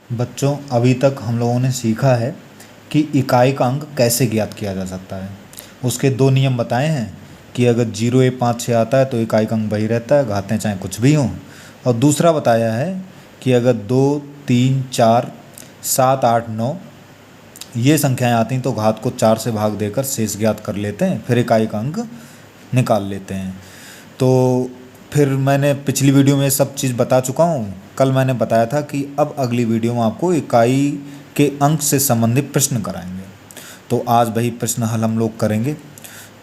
बच्चों, अभी तक हम लोगों ने सीखा है कि इकाई का अंक कैसे ज्ञात किया जा सकता है। उसके दो नियम बताए हैं कि अगर 0, 1, 5, 6 आता है तो इकाई का अंक वही रहता है, घातें चाहे कुछ भी हों। और दूसरा बताया है कि अगर 2, 3, 4, 7, 8, 9 ये संख्याएं आती हैं तो घात को 4 से भाग देकर शेष ज्ञात कर लेते हैं, फिर इकाई का अंक निकाल लेते हैं। तो फिर मैंने पिछली वीडियो में सब चीज़ बता चुका हूँ। कल मैंने बताया था कि अब अगली वीडियो में आपको इकाई के अंक से संबंधित प्रश्न कराएंगे। तो आज वही प्रश्न हल हम लोग करेंगे।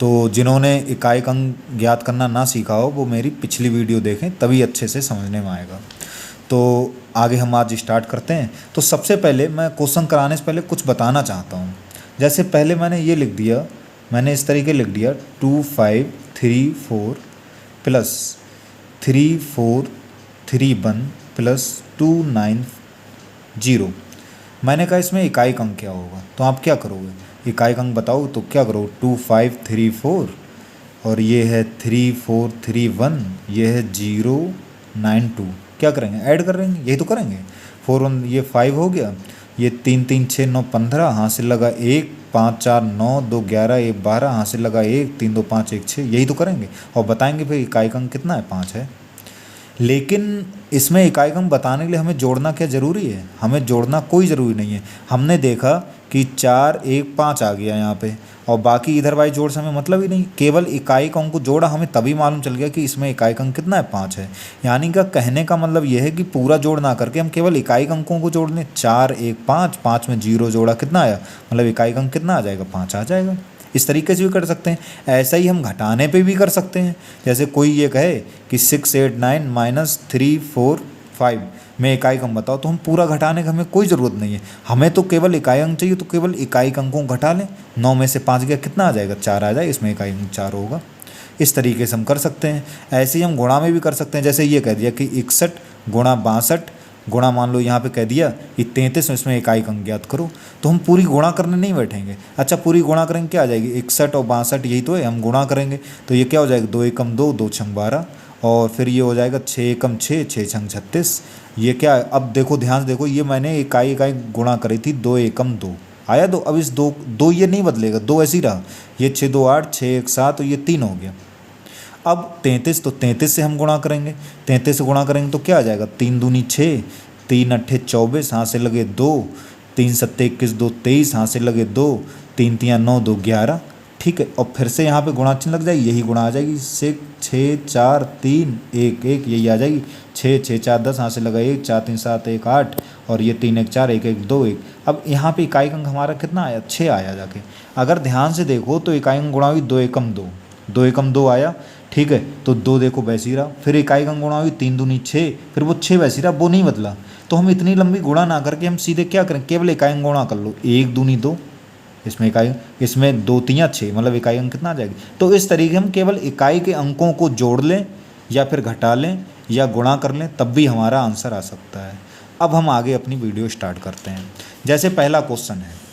तो जिन्होंने इकाई का अंक ज्ञात करना ना सीखा हो वो मेरी पिछली वीडियो देखें, तभी अच्छे से समझने में आएगा। तो आगे हम आज स्टार्ट करते हैं। तो सबसे पहले मैं क्वेश्चन कराने से पहले कुछ बताना चाहता हूँ। जैसे पहले मैंने ये लिख दिया, मैंने इस तरीके लिख दिया 2534 प्लस 3431 प्लस 290। मैंने कहा इसमें इकाई का अंक क्या होगा, तो आप क्या करोगे, इकाई का अंक बताओ तो क्या करो, 2534 और ये है 3431, ये है 092। क्या करेंगे, ऐड करेंगे, यही तो करेंगे। 4 1 ये 5 हो गया, ये 3 3 6 9 15, हासिल लगा 1, 5 4 9 2 11, 1 12, हासिल लगा 1, 3 2 5 1 6, यही तो करेंगे। और बताएंगे फिर इकाई का अंक कितना है, 5 है। लेकिन इसमें इकाई का अंक बताने के लिए हमें जोड़ना क्या ज़रूरी है, हमें जोड़ना कोई ज़रूरी नहीं है। हमने देखा कि 4 1 5 आ गया यहाँ पे, और बाकी इधर वाई जोड़ से हमें मतलब ही नहीं, केवल इकाई का अंक को जोड़ा, हमें तभी मालूम चल गया कि इसमें इकाई का अंक कितना है, 5 है। यानी कि कहने का मतलब यह है कि पूरा जोड़ ना करके हम केवल इकाई का अंकों को जोड़ लें। 4 1 5, 5 में 0 जोड़ा, कितना आया, मतलब इकाई का अंक कितना आ जाएगा, 5 आ जाएगा। इस तरीके से भी कर सकते हैं। ऐसा ही हम घटाने पे भी कर सकते हैं। जैसे कोई ये कहे कि 689 माइनस 345 में इकाई का अंक बताओ, तो हम पूरा घटाने का हमें कोई ज़रूरत नहीं है, हमें तो केवल इकाई अंक चाहिए। तो केवल इकाई के अंकों को घटा लें, 9 में से 5 गया, कितना आ जाएगा, 4 आ जाए, इसमें इकाई अंक 4 होगा। इस तरीके से हम कर सकते हैं। ऐसे ही हम गुणा में भी कर सकते हैं। जैसे ये कह दिया कि 61 गुणा 62 गुणा, मान लो यहाँ पे कह दिया कि 33, इसमें इकाई का अंक ज्ञात करो, तो हम पूरी गुणा करने नहीं बैठेंगे। अच्छा, पूरी गुणा करेंगे, क्या आ जाएगी, 61 और 62, यही तो है, हम गुणा करेंगे तो ये क्या हो जाएगा, 2 एकम 2, 2 छंग 12, और फिर ये हो जाएगा 6 एकम 6, 6 छंग 36। ये क्या है, अब देखो ध्यान से देखो, ये मैंने इकाई इकाई गुणा करी थी, 2 एकम 2 आया, दो। अब इस दो दो ये नहीं बदलेगा, 2 ऐसे ही रहा, ये 6 2 8, 6 1 7, और ये 3 हो गया। अब 33, तो 33 से हम गुणा करेंगे, 33 से गुणा करेंगे तो क्या आ जाएगा, 3 दूनी 6, 3 अट्ठे 24, हाथ से लगे 2, 3 सत्ते 21, 2 23, हाथ से लगे 2, 3 तियाँ 9, 2 11। ठीक है, और फिर से यहाँ पे गुणा चिन्ह लग जाएगी, यही गुणा आ जाएगी, 6 4 3 1 1, यही आ जाएगी, 6 6 4 10, हाथ से लगा 1, 4 3 7 1 8, और ये 3 1 4 1 1 2 1। अब यहाँ पे इकाई अंक हमारा कितना आया, 6 आया जाके। अगर ध्यान से देखो तो इकाई अंक गुणा हुई 2 एकम 2, 2 एकम 2 आया। ठीक है, तो 2 देखो वैसे ही रहा, फिर इकाई का गुणा हुई 3 दूनी 6, फिर वो 6 वैसे ही रहा, वो नहीं बदला। तो हम इतनी लंबी गुणा ना करके हम सीधे क्या करें, केवल इकाई गुणा कर लो, 1 दूनी 2, इसमें इकाई, इसमें 2 तियाँ 6, मतलब इकाई अंक कितना आ जाएगी। तो इस तरीके हम केवल इकाई के अंकों को जोड़ लें या फिर घटा लें या गुणा कर लें, तब भी हमारा आंसर आ सकता है। अब हम आगे अपनी वीडियो स्टार्ट करते हैं। जैसे पहला क्वेश्चन है,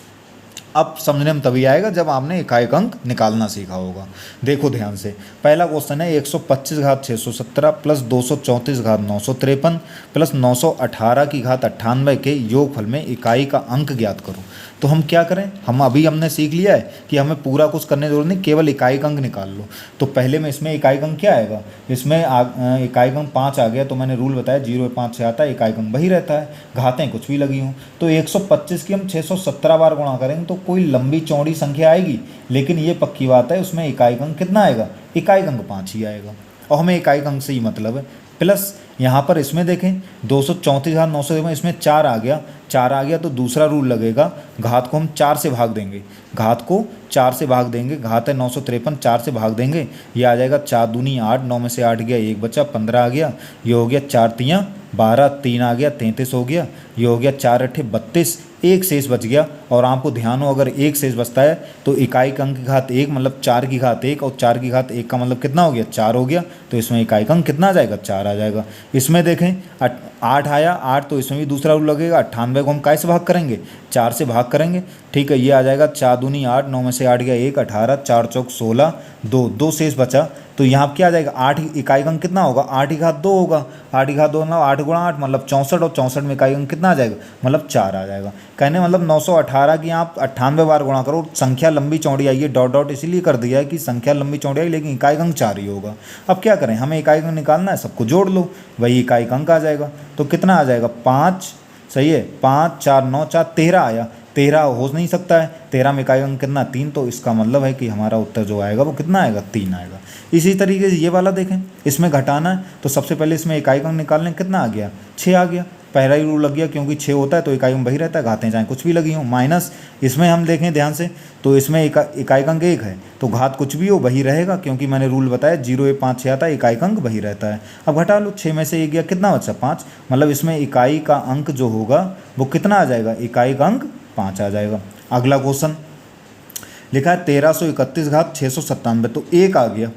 अब समझने में तभी आएगा जब आपने इकाई का अंक निकालना सीखा होगा। देखो ध्यान से, पहला क्वेश्चन है 125 घात 617 प्लस 234 घात 953 प्लस 918 की घात 98 के योगफल में इकाई का अंक ज्ञात करो। तो हम क्या करें, हमने सीख लिया है कि हमें पूरा कुछ करने की जरूरत नहीं, केवल इकाई का अंक निकाल लो। तो पहले में इसमें इकाई का अंक क्या आएगा, इसमें इकाई का अंक 5 आ गया, तो मैंने रूल बताया 0 5 से आता है, इकाई का अंक वही रहता है, घातें कुछ भी लगी हों। तो 125 की हम 617 बार गुणा करेंगे तो कोई लंबी चौड़ी संख्या आएगी, लेकिन ये पक्की बात है उसमें इकाई का अंक कितना आएगा, इकाई का अंक 5 ही आएगा, और हमें इकाई का अंक से ही मतलब है। प्लस यहाँ पर इसमें देखें 234 घात 953, इसमें 4 आ गया, 4 आ गया तो दूसरा रूल लगेगा, घात को हम 4 से भाग देंगे, घात को 4 से भाग देंगे, घात है 953, 4 से भाग देंगे, ये आ जाएगा 4 दूनी 8, 9 में से 8 गया, 1 बचा, 15 आ गया, ये हो गया 4 तियाँ 12, 3 आ गया 33 हो गया, ये हो गया 4 अट्ठे 32, एक शेष बच गया। और आपको ध्यान हो अगर एक शेष बचता है तो इकाई का अंक की घात 1 मतलब 4 की घात 1, और 4 की घात 1 का मतलब कितना हो गया, 4 हो गया, तो इसमें इकाई का अंक कितना आ जाएगा, 4 आ जाएगा। इसमें देखें 8 आया, 8 तो इसमें भी दूसरा रूल लगेगा। 98 को हम कैसे भाग करेंगे, 4 से भाग करेंगे। ठीक है, ये आ जाएगा 4 दूनी 8, 9 में से 8 गया 1, 18, 4 चौक 16, 2 शेष बचा। तो यहाँ क्या आ जाएगा, 8 इकाई अंक कितना होगा, 8 की घात 2 होगा। 8 की घात 2 मतलब 8 गुणा 8 मतलब 64, और 64 में इकाई अंक कितना आ जाएगा, मतलब 4 आ जाएगा। कहने मतलब 918 की आप 98 बार गुणा करो, संख्या लंबी चौड़ी आई है, डॉट डॉट इसीलिए कर दिया है कि संख्या लंबी चौड़ी आई लेकिन इकाई अंक 4 ही होगा। अब क्या करें, हमें इकाई अंक निकालना है, सबको जोड़ लो, वही इकाई अंक आ जाएगा। तो कितना आ जाएगा, 5, सही है, 5 4 9 4 13 आया। 13 हो नहीं सकता है, 13 में इकाई अंक कितना, 3, तो इसका मतलब है कि हमारा उत्तर जो आएगा वो कितना आएगा, 3 आएगा। इसी तरीके से ये वाला देखें, इसमें घटाना है तो सबसे पहले इसमें इकाई अंक निकालने, कितना आ गया, 6 आ गया। पहला ही रूल लग गया, क्योंकि 6 होता है तो इकाई अंक वही रहता है, घातें चाहे कुछ भी लगी हो। माइनस इसमें हम देखें ध्यान से, तो इसमें इकाई अंक 1 है तो घात कुछ भी हो वही रहेगा, क्योंकि मैंने रूल बताया 0 1 5 6 आता है, इकाई अंक वही रहता है। अब घटा लो, 6 में से 1 गया, कितना बचा, 5, मतलब इसमें इकाई का अंक जो होगा वो कितना आ जाएगा, इकाई का अंक 5 आ जाएगा। अगला क्वेश्चन लिखा है 1331 घात 697, तो 1 आ गया,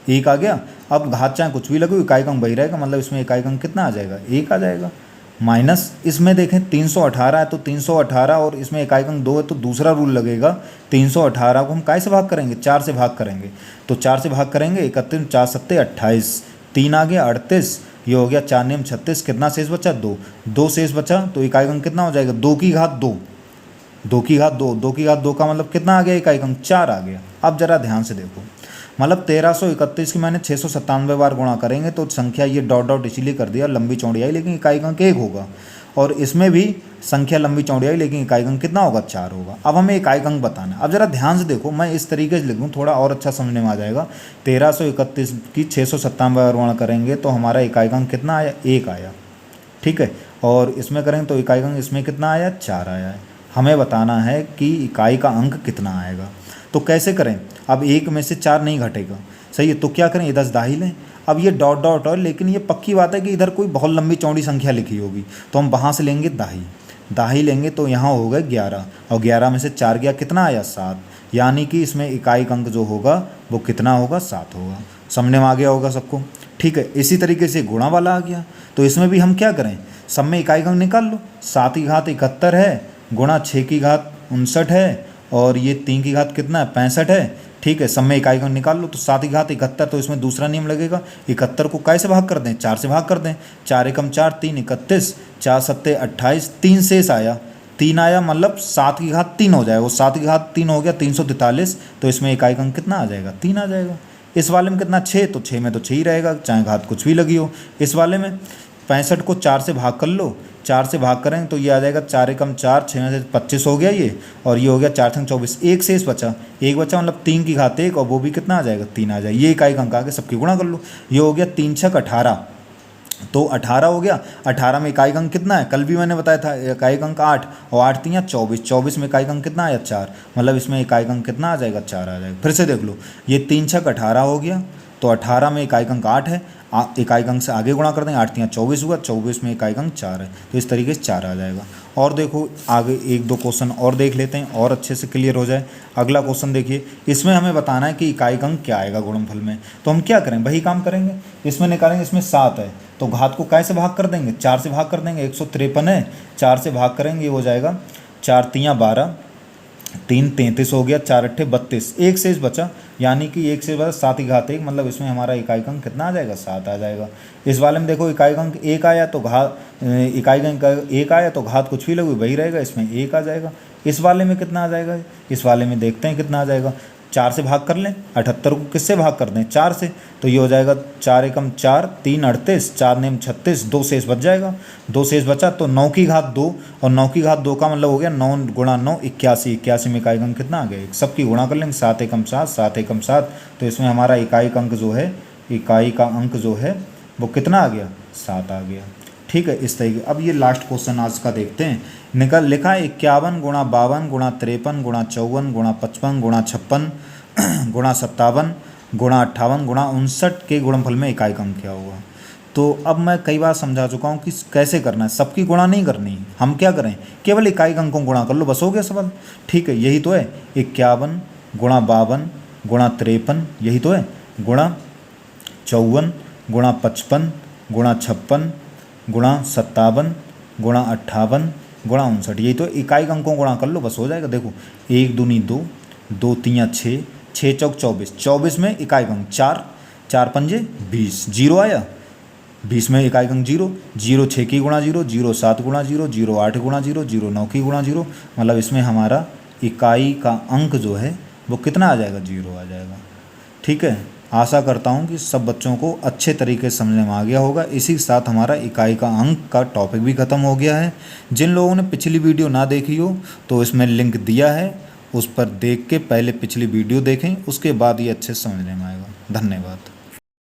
1 आ गया। अब घात चाहे कुछ भी लगे, इकाई अंक वही रहेगा, मतलब इसमें इकाई अंक कितना आ जाएगा, 1 आ जाएगा। माइनस इसमें देखें 318 है तो 318 और इसमें इकाई अंक 2 है तो दूसरा रूल लगेगा। 318 को हम कैसे भाग करेंगे, 4 से भाग करेंगे, तो 4 से भाग करेंगे, 31 4 7 28, 3 आ गया 38, ये हो गया 4 नियम 36, कितना शेष बचा, 2 शेष बचा, तो इकाई अंक कितना हो जाएगा, 2 की घात 2, 2 की घात 2, 2 की घात 2 का मतलब कितना आ गया, इकाई अंक 4 आ गया। अब जरा ध्यान से देखो, मतलब 1331 की मैंने 697 बार गुणा करेंगे तो संख्या ये डॉट डॉट इसीलिए कर दिया, लंबी चौड़ी आई लेकिन इकाई अंक 1 होगा, और इसमें भी संख्या लंबी चौड़ी आई लेकिन इकाई अंक कितना होगा, 4 होगा। अब हमें इकाई अंक बताना है। अब जरा ध्यान से देखो, मैं इस तरीके से लिखूँ थोड़ा और अच्छा समझने में आ जाएगा। 1331 की 697 बार गुणा करेंगे तो हमारा इकाई अंक कितना आया, 1 आया, ठीक है, और इसमें करेंगे तो इकाई अंक इसमें कितना आया, 4 आया है। हमें बताना है कि इकाई का अंक कितना आएगा, तो कैसे करें, अब 1 में से 4 नहीं घटेगा, सही है, तो क्या करें, इधर दाही लें। अब ये डॉट डॉट और, लेकिन ये पक्की बात है कि इधर कोई बहुत लंबी चौड़ी संख्या लिखी होगी, तो हम वहाँ से लेंगे दाही, दाही लेंगे तो यहाँ हो गए 11, और 11 में से 4 गया, कितना आया, 7, यानी कि इसमें इकाई अंक जो होगा वो कितना होगा, 7 होगा। समझने में आ गया होगा सबको, ठीक है। इसी तरीके से गुणा वाला आ गया, तो इसमें भी हम क्या करें, सब में इकाई अंक निकाल लो। 7 की घात 71 है, गुणा 6 की घात 59 है, और ये 3 की घात कितना है, 65 है, ठीक है। सब में इकाई अंक निकाल लो, तो 7 की घात 71, तो इसमें दूसरा नियम लगेगा, 71 को कैसे भाग कर दें, 4 से भाग कर दें, 4 एकम 4 3 31, 4 7 28, 3 शेष आया, 3 आया, मतलब 7 की घात 3 हो जाएगा, वो 7 की घात 3 हो गया 343, तो इसमें इकाई अंक कितना आ जाएगा, 3 आ जाएगा। इस वाले में कितना, 6, तो 6 में तो 6 ही रहेगा, चाहे घात कुछ भी लगी हो। इस वाले में 65 को 4 से भाग कर लो, 4 से भाग करेंगे तो ये आ जाएगा 4 एकम 4, 6 में से 25 हो गया ये, और ये हो गया 4 संग 24, 1 शेष बचा, 1 बचा मतलब 3 की घात 1, और वो भी कितना आ जाएगा, 3 आ जाएगा। ये इकाई अंक आगे सबकी गुणा कर लो, ये हो गया 3 छक 18, तो 18 हो गया। 18 में इकाई अंक कितना है, कल भी मैंने बताया था, इकाई अंक 8, और 8 3 24, 24 में इकाई अंक कितना आया, 4, मतलब इसमें इकाई अंक कितना आ जाएगा, 4 आ जाएगा। फिर से देख लो, ये 3 छक 18 हो गया, तो 18 में इकाई अंक 8 है, इकाई अंक से आगे गुणा कर देंगे, 8 3 24 हुआ, 24 में इकाई अंक 4 है, तो इस तरीके से 4 आ जाएगा। और देखो आगे 1 2 क्वेश्चन और देख लेते हैं और अच्छे से क्लियर हो जाए। अगला क्वेश्चन देखिए, इसमें हमें बताना है कि इकाई अंक क्या आएगा गुणनफल में, तो हम क्या करें, वही काम करेंगे, इसमें निकालेंगे। इसमें 7 है तो घात को कैसे भाग कर देंगे, 4 से भाग कर देंगे, 153 है, 4 से भाग करेंगे, ये हो जाएगा 4 3 12, 3 33 हो गया, 4 8 32, 1 शेष बचा, यानी कि 1 से बचा 7 की घात 1, मतलब इसमें हमारा इकाई अंक कितना आ जाएगा, 7 आ जाएगा। इस वाले में देखो इकाई अंक 1 आया तो इकाई अंक 1 आया तो घात कुछ भी लगी वही रहेगा, इसमें 1 आ जाएगा। इस वाले में कितना आ जाएगा, इस वाले में देखते हैं कितना आ जाएगा। 4 से भाग कर लें, 78 को किससे भाग कर दें, 4 से, तो ये हो जाएगा 4 एकम 4, 3 38, 4 नेम 36, 2 शेष बच जाएगा, 2 शेष बचा, तो 9 की घात 2, और 9 की घात 2 का मतलब हो गया 9 गुणा 9 81, 81 में इकाई अंक कितना आ गया, सबकी गुणा कर लेंगे, 7 एकम 7, 7 एकम 7, तो इसमें हमारा इकाई अंक जो है, इकाई का अंक जो है वो कितना आ गया, 7 आ गया, ठीक है। इस तरीके, अब ये लास्ट क्वेश्चन आज का देखते हैं। लिखा है 51 गुणा 52 गुणा 53 गुणा 54 गुणा 55 गुणा 56 गुणा 57 गुणा 58 गुणा 59 के गुणनफल में इकाई अंक क्या होगा। तो अब मैं कई बार समझा चुका हूँ कि कैसे करना है, सबकी गुणा नहीं करनी, हम क्या करें, केवल इकाई अंकों गुणा कर लो, बस हो गया सवाल, ठीक है। यही तो है, 51 गुणा 52 गुणा 53, यही तो है, गुणा 54 गुणा 55 गुणा 56 गुणा 57 गुणा 58 गुणा 59। यही तो इकाई अंकों गुणा कर लो, बस हो जाएगा। देखो 1 दूनी 2, 2 तियाँ 6, 6 चौक 24, 24 में इकाई अंक 4, 4 पंजे 20, जीरो आया। 20 में इकाई अंक 0, 0 6 की गुणा 0, 0 7 गुणा 0, 0 8 गुणा 0, 0 9 की गुणा 0, मतलब इसमें हमारा इकाई का अंक जो है वो कितना आ जाएगा, 0 आ जाएगा। ठीक है, आशा करता हूँ कि सब बच्चों को अच्छे तरीके से समझ में आ गया होगा। इसी के साथ हमारा इकाई का अंक का टॉपिक भी ख़त्म हो गया है। जिन लोगों ने पिछली वीडियो ना देखी हो तो इसमें लिंक दिया है, उस पर देख के पहले पिछली वीडियो देखें, उसके बाद ये अच्छे से समझने में आएगा। धन्यवाद।